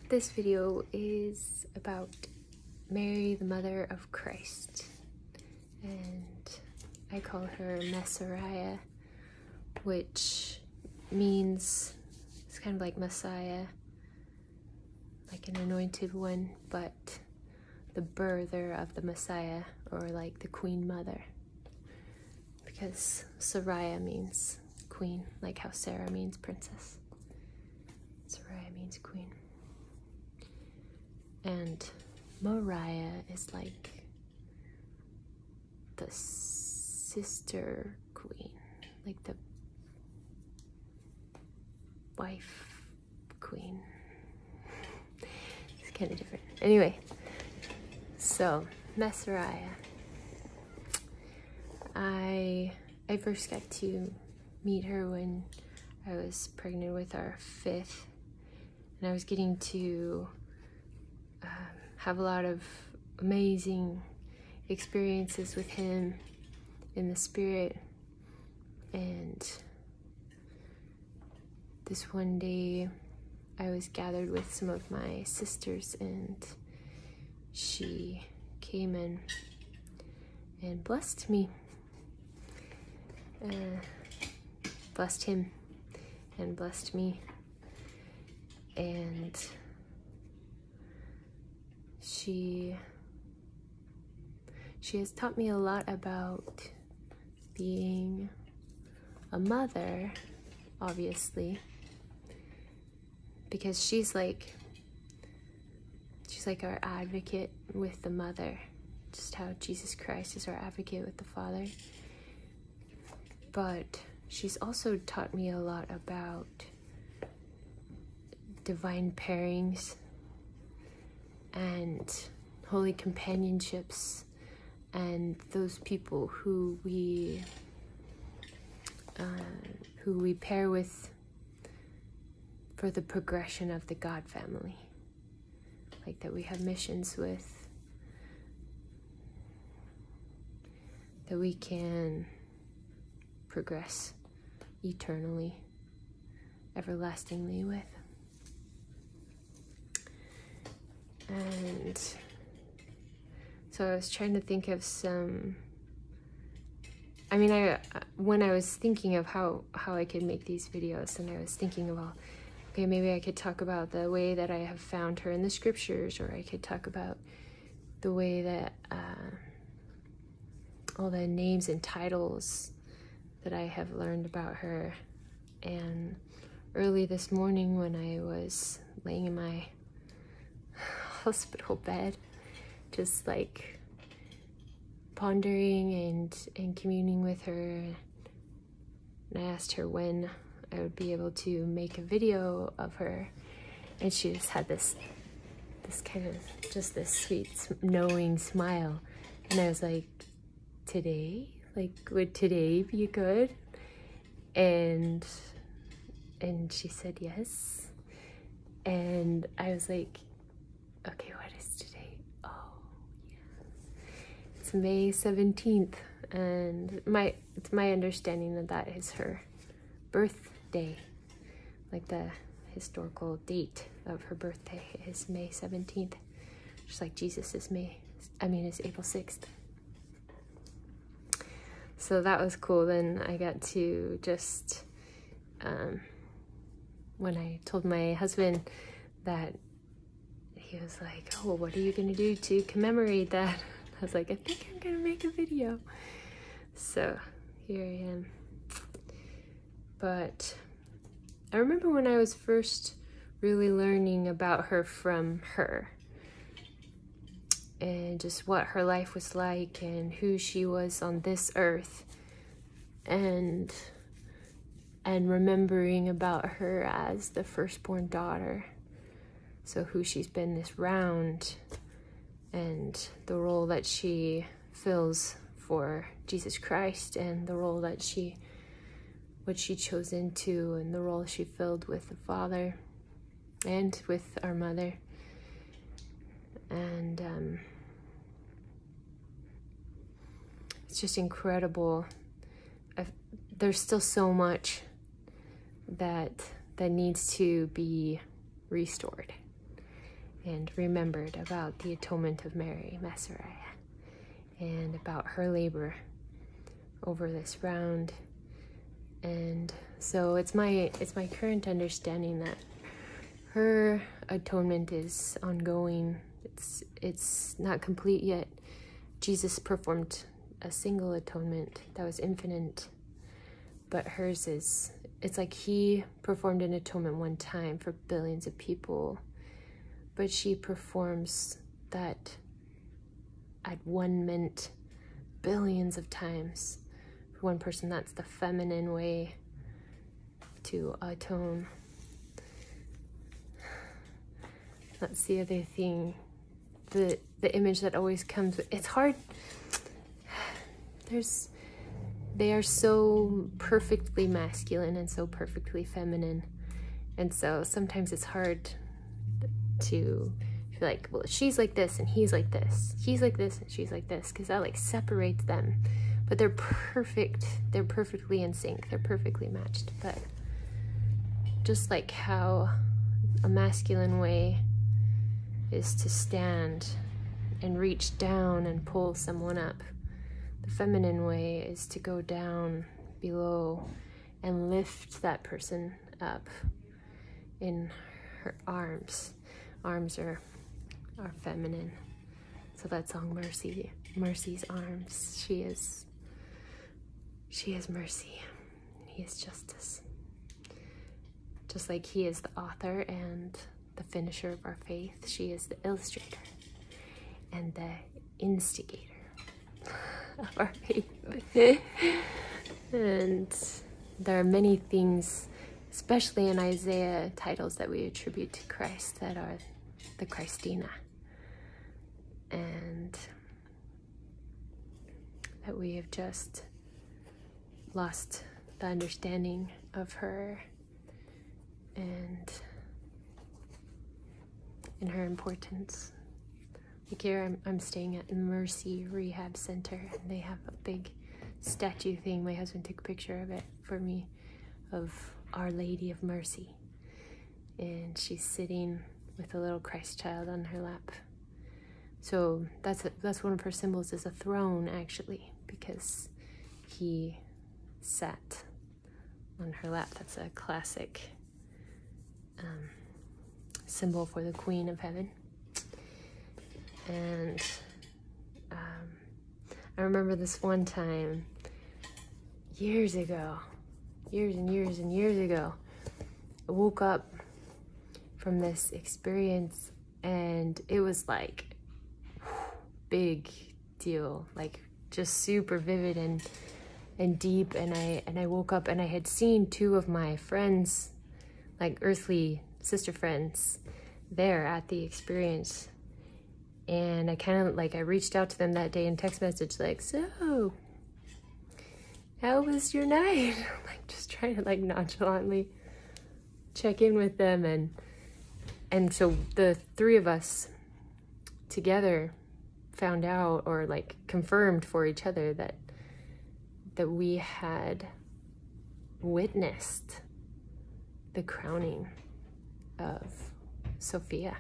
This video is about Mary, the mother of Christ, and I call her Messariah, which means, it's kind of like Messiah, like an anointed one, but the birther of the Messiah, or like the Queen Mother, because Sariah means queen, like how Sarah means princess. Sariah means queen. And Moriah is like the sister queen, like the wife queen. It's kind of different. Anyway, so Messariah. I first got to meet her when I was pregnant with our fifth, and I was getting to have a lot of amazing experiences with him in the spirit. And this one day I was gathered with some of my sisters, and she came in and blessed me, blessed him and blessed me. And she has taught me a lot about being a mother, obviously, because she's like our advocate with the mother, just how Jesus Christ is our advocate with the Father. But she's also taught me a lot about divine pairings and holy companionships, and those people who we pair with for the progression of the God family, like that we have missions with, that we can progress eternally, everlastingly with. And so I was trying to think of some, when I was thinking of how I could make these videos, and I was thinking of, okay, maybe I could talk about the way that I have found her in the scriptures, or I could talk about the way that all the names and titles that I have learned about her. And early this morning, when I was laying in my hospital bed, just like pondering and communing with her, and I asked her when I would be able to make a video of her, and she just had this kind of, just this sweet knowing smile, and I was like, today? Like, would today be good? And she said yes, and I was like, okay, what is today? Oh, yeah. It's May 17th, and it's my understanding that that is her birthday. Like the historical date of her birthday is May 17th. Just like Jesus is is April 6th. So that was cool. Then I got to just, when I told my husband that, he was like, oh, what are you going to do to commemorate that? I was like, I think I'm going to make a video. So here I am. But I remember when I was first really learning about her from her, and just what her life was like and who she was on this earth, and remembering about her as the firstborn daughter. So who she's been this round, and the role that she fills for Jesus Christ, and the role that what she chose into, and the role she filled with the Father and with our mother. And it's just incredible. There's still so much that needs to be restored. and remembered about the atonement of Mary, Messariah, and about her labor over this round. And so it's my current understanding that her atonement is ongoing. It's not complete yet. Jesus performed a single atonement that was infinite, but hers is, it's like he performed an atonement one time for billions of people, but she performs that at one mint billions of times for one person. That's the feminine way to atone. That's the other thing, the image that always comes. It's hard. They are so perfectly masculine and so perfectly feminine, and so sometimes it's hard to feel like, well, she's like this and he's like this, he's like this and she's like this, because that like separates them. But they're perfect. They're perfectly in sync. They're perfectly matched. But just like how a masculine way is to stand and reach down and pull someone up, the feminine way is to go down below and lift that person up in her arms. Arms are feminine. So that song, Mercy, Mercy's arms. She is mercy. He is justice. Just like he is the author and the finisher of our faith, she is the illustrator and the instigator of our faith. And there are many things, especially in Isaiah, titles that we attribute to Christ that are the Christina, and that we have just lost the understanding of her and in her importance. Like here, I'm staying at Mercy Rehab Center, and they have a big statue thing. My husband took a picture of it for me, of Our Lady of Mercy, and she's sitting with a little Christ child on her lap. So that's one of her symbols, is a throne, actually, because he sat on her lap. That's a classic symbol for the Queen of Heaven. And I remember this one time, years ago, years and years and years ago, I woke up from this experience, and it was like big deal, like just super vivid and deep. And I woke up and I had seen two of my friends, like earthly sister friends, there at the experience. And I kind of like, I reached out to them that day in text message, like, so how was your night? Like just trying to like nonchalantly check in with them. And so the three of us together found out, or like confirmed for each other, that we had witnessed the crowning of Sophia,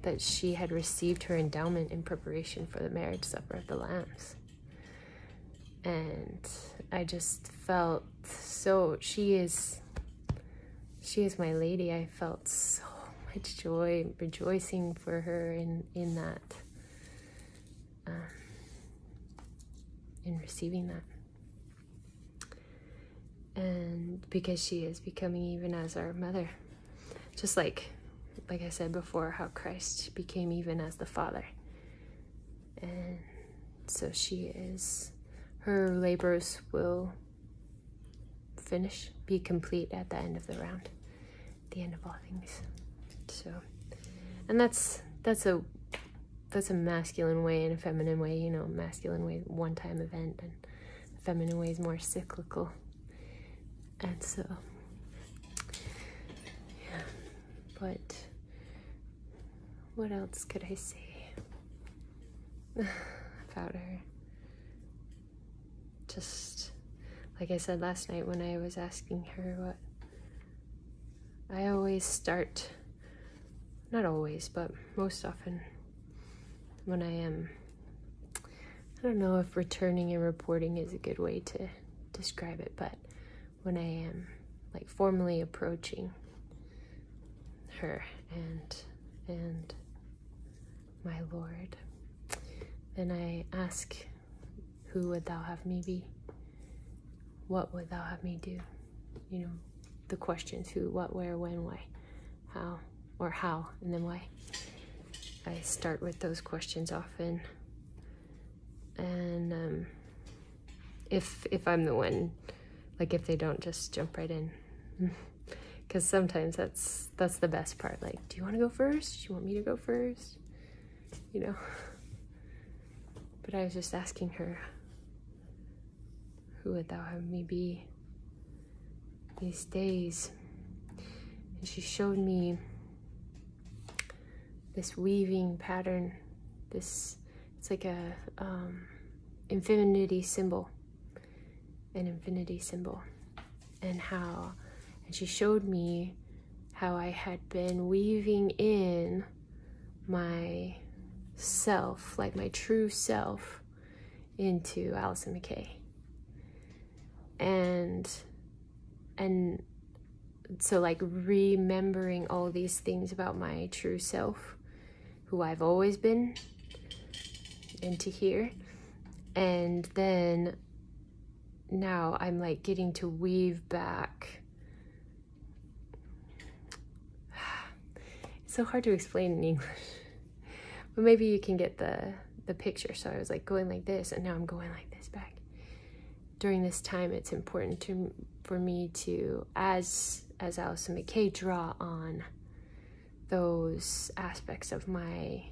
that she had received her endowment in preparation for the marriage supper of the Lambs. And I just felt so, she is my lady. I felt so much joy, rejoicing for her in that, in receiving that. And because she is becoming even as our mother, just like I said before, how Christ became even as the Father. And so she is, her labors will be complete at the end of the round, the end of all things. So, and that's a masculine way and a feminine way. You know, masculine way, one-time event, and the feminine way is more cyclical. And so, yeah, but what else could I say about her? Just like I said last night when I was asking her what, I always start not always, but most often when I am, I don't know if returning and reporting is a good way to describe it, but when I am like formally approaching her and my Lord, then I ask, who would thou have me be? What would thou have me do? You know, the questions: who, what, where, when, why, how, or how, and then why. I start with those questions often. And if I'm the one, like if they don't just jump right in, because sometimes that's the best part. Like, do you want to go first? Do you want me to go first? You know. But I was just asking her, who would thou have me be these days? And she showed me this weaving pattern. It's like a infinity symbol, and she showed me how I had been weaving in my self, like my true self, into Allison McKay. And so like remembering all these things about my true self, who I've always been, into here. And then now I'm like getting to weave back. It's so hard to explain in English, but maybe you can get the picture. So I was like going like this, and now I'm going like this back. During this time, it's important for me to, as Allison McKay, draw on those aspects of my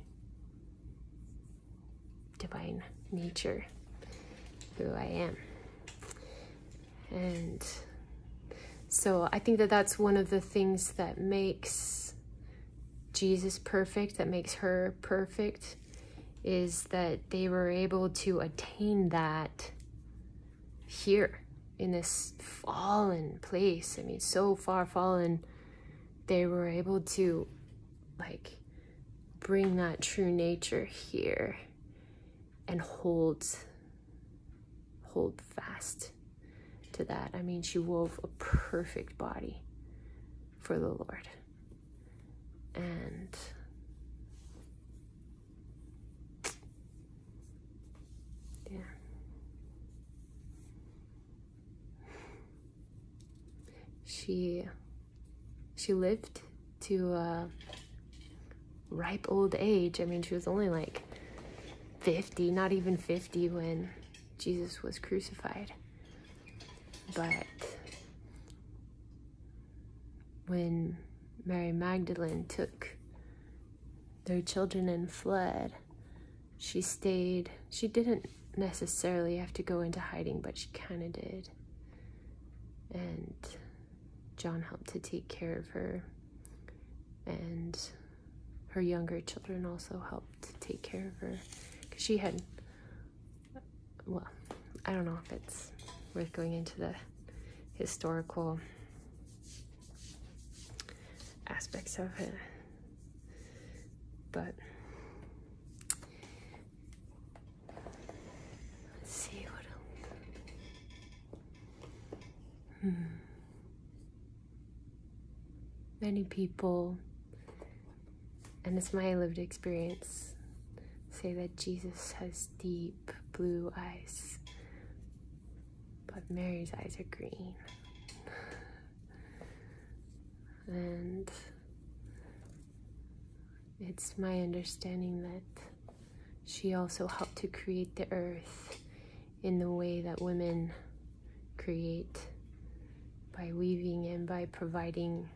divine nature, who I am. And so I think that's one of the things that makes Jesus perfect, that makes her perfect, is that they were able to attain that here in this fallen place. I mean, so far fallen. They were able to like bring that true nature here and hold fast to that. I mean, she wove a perfect body for the Lord. And yeah. She lived to a ripe old age. I mean, she was only like 50, not even 50 when Jesus was crucified. But when Mary Magdalene took their children and fled, she stayed. She didn't necessarily have to go into hiding, but she kind of did. And John helped to take care of her, and her younger children also helped to take care of her, because she had, well, I don't know if it's worth going into the historical aspects of it, but let's see what else. Many people, and it's my lived experience, say that Jesus has deep blue eyes, but Mary's eyes are green. And it's my understanding that she also helped to create the earth in the way that women create, by weaving and by providing.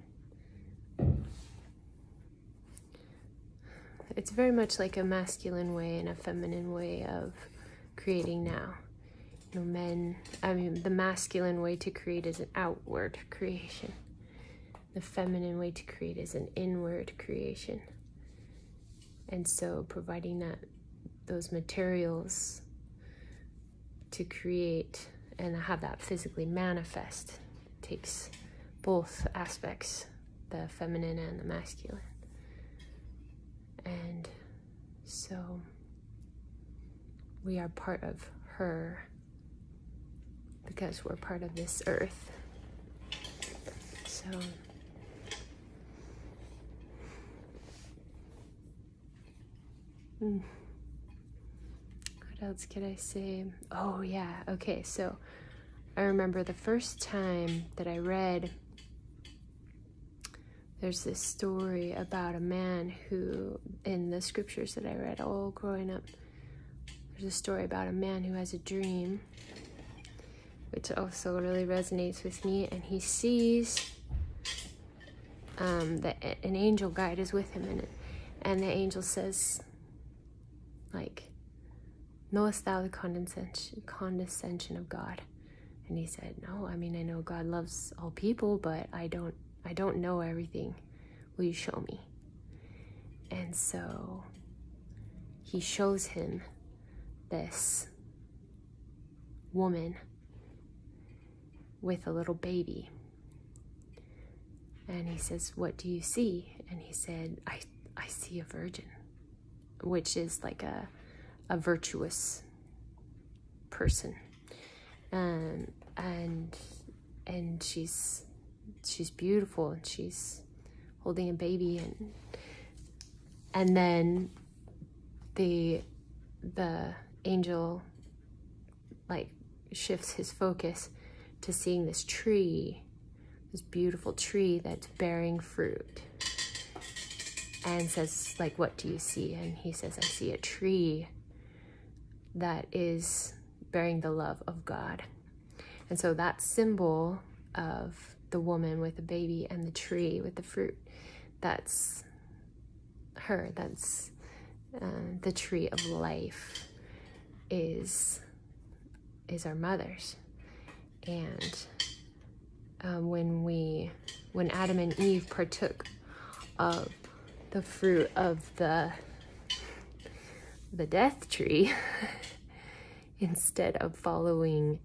It's very much like a masculine way and a feminine way of creating now. You know, the masculine way to create is an outward creation. The feminine way to create is an inward creation. And so providing those materials to create and have that physically manifest takes both aspects, the feminine and the masculine. And so we are part of her because we're part of this earth. So what else could I say? Oh yeah, okay, so I remember the first time that I read, there's this story about a man who, in the scriptures that I read all growing up, there's a story about a man who has a dream, which also really resonates with me, and he sees that an angel guide is with him, and the angel says, like, knowest thou the condescension of God? And he said, no, I mean, I know God loves all people, but I don't know everything. Will you show me? And so he shows him this woman with a little baby. And he says, what do you see? And he said, I see a virgin, which is like a virtuous person. And she's beautiful, and she's holding a baby, and then the angel like shifts his focus to seeing this tree, this beautiful tree that's bearing fruit, and says, like, what do you see? And he says, I see a tree that is bearing the love of God. And so that symbol of the woman with the baby and the tree with the fruit, that's her. That's the tree of life is our mother's. And when Adam and Eve partook of the fruit of the death tree, instead of following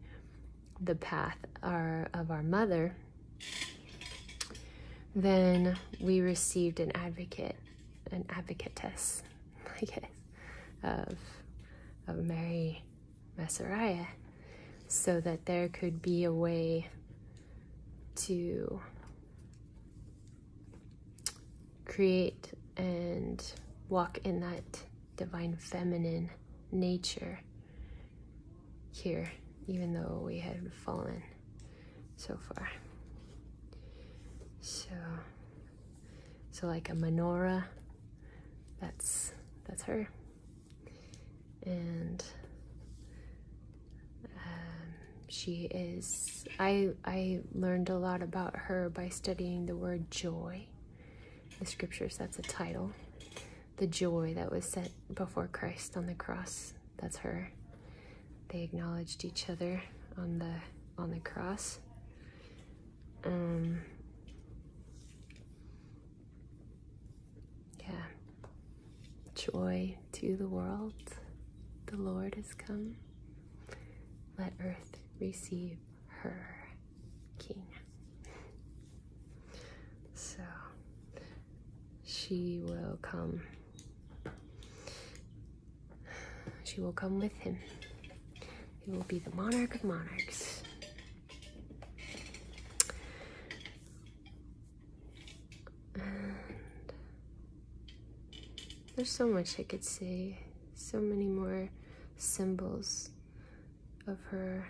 the path of our mother, then we received an advocatess, I guess, of Mary Messariah, so that there could be a way to create and walk in that divine feminine nature here, even though we had fallen so far. So like a menorah, that's her. And she is, I learned a lot about her by studying the word joy. The scriptures, that's a title. The joy that was set before Christ on the cross, that's her. They acknowledged each other on the cross. Yeah. Joy to the world. The Lord has come. Let earth receive her King. So she will come. She will come with him. He will be the monarch of monarchs. And there's so much I could say. So many more symbols of her.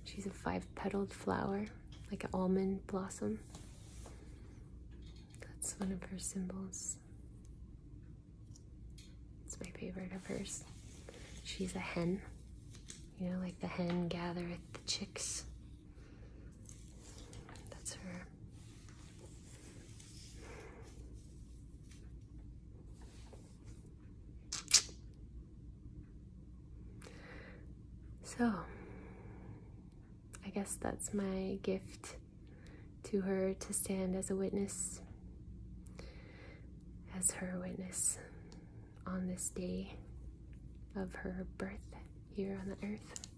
She's a 5-petaled flower, like an almond blossom. That's one of her symbols. It's my favorite of hers. She's a hen. You know, like the hen gathereth the chicks. That's her. So, I guess that's my gift to her, to stand as a witness, as her witness on this day of her birth here on the earth.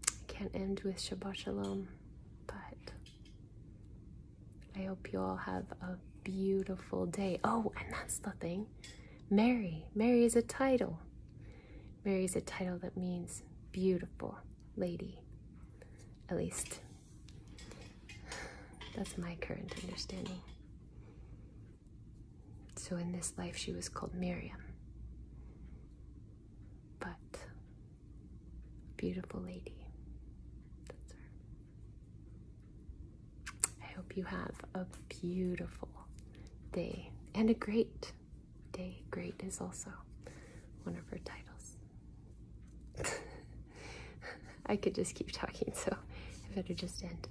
I can't end with Shabbat Shalom, but hope you all have a beautiful day. Oh, and that's the thing. Mary. Mary is a title. Mary is a title that means beautiful lady. At least, that's my current understanding. So in this life, she was called Miriam. But, beautiful lady. That's her. I hope you have a beautiful day and a great day. Great is also one of her titles. I could just keep talking, so I better just end.